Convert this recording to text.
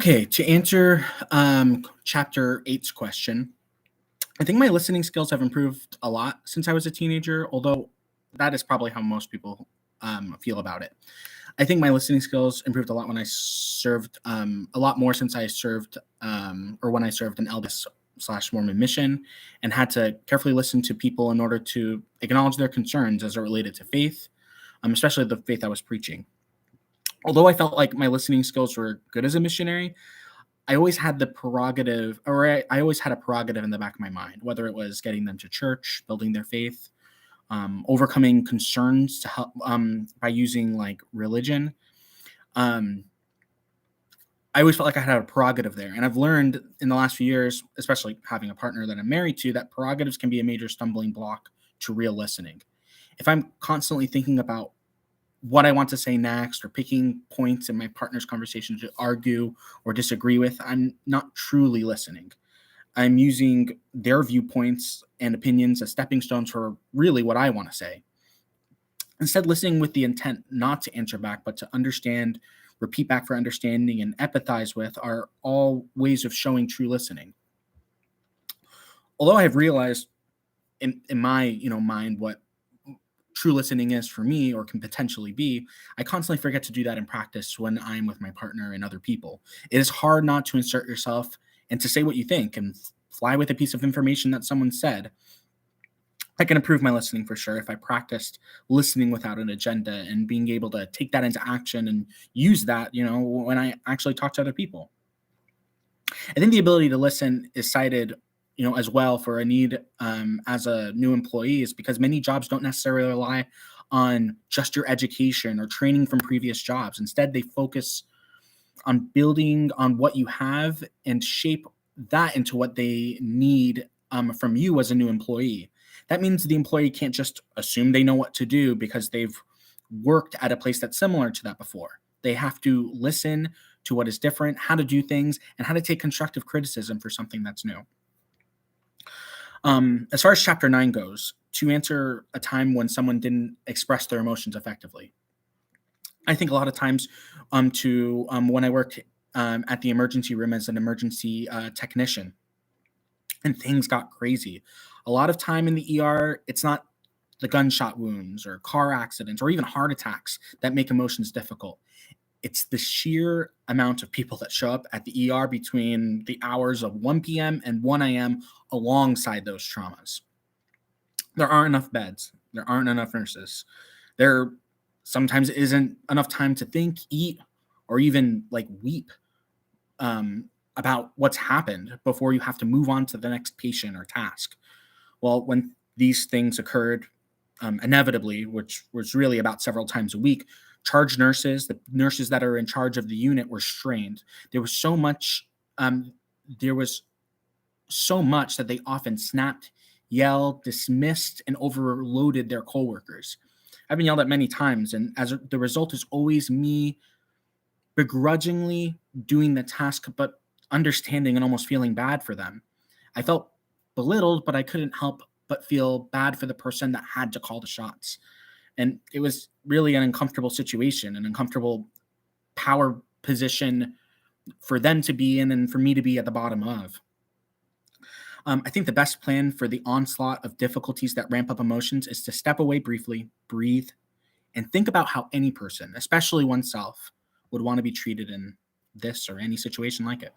Okay, to answer chapter eight's question, I think my listening skills have improved a lot since I was a teenager, although that is probably how most people feel about it. I think my listening skills improved a lot when I served, a lot more since I served, or when I served an LDS / Mormon mission and had to carefully listen to people in order to acknowledge their concerns as it related to faith, especially the faith I was preaching. Although I felt like my listening skills were good as a missionary, I always had the prerogative, or I always had a prerogative in the back of my mind, whether it was getting them to church, building their faith, overcoming concerns to help by using like religion. Um, I always felt like I had a prerogative there, and I've learned in the last few years, especially having a partner that I'm married to, that prerogatives can be a major stumbling block to real listening. If I'm constantly thinking about what I want to say next or picking points in my partner's conversation to argue or disagree with, I'm not truly listening. I'm using their viewpoints and opinions as stepping stones for really what I want to say. Instead, listening with the intent not to answer back, but to understand, repeat back for understanding, and empathize with are all ways of showing true listening. Although I have realized in my mind what true listening is for me or can potentially be, I constantly forget to do that in practice when I'm with my partner and other people. It is hard not to insert yourself and to say what you think and fly with a piece of information that someone said. I can improve my listening for sure if I practiced listening without an agenda and being able to take that into action and use that, when I actually talk to other people. I think the ability to listen is cited, as well for a need as a new employee is because many jobs don't necessarily rely on just your education or training from previous jobs. Instead, they focus on building on what you have and shape that into what they need from you as a new employee. That means the employee can't just assume they know what to do because they've worked at a place that's similar to that before. They have to listen to what is different, how to do things, and how to take constructive criticism for something that's new. As far as chapter 9 goes, to answer a time when someone didn't express their emotions effectively, I think a lot of times to when I worked at the emergency room as an emergency technician and things got crazy. A lot of time in the ER, it's not the gunshot wounds or car accidents or even heart attacks that make emotions difficult. It's the sheer amount of people that show up at the ER between the hours of 1 p.m. and 1 a.m. alongside those traumas. There aren't enough beds. There aren't enough nurses. There sometimes isn't enough time to think, eat, or even like weep about what's happened before you have to move on to the next patient or task. Well, when these things occurred inevitably, which was really about several times a week, charge nurses, the nurses that are in charge of the unit, were strained. There was so much. There was so much that they often snapped, yelled, dismissed, and overloaded their coworkers. I've been yelled at many times, and the result is always me begrudgingly doing the task, but understanding and almost feeling bad for them. I felt belittled, but I couldn't help but feel bad for the person that had to call the shots. And it was really an uncomfortable situation, an uncomfortable power position for them to be in and for me to be at the bottom of. I think the best plan for the onslaught of difficulties that ramp up emotions is to step away briefly, breathe, and think about how any person, especially oneself, would want to be treated in this or any situation like it.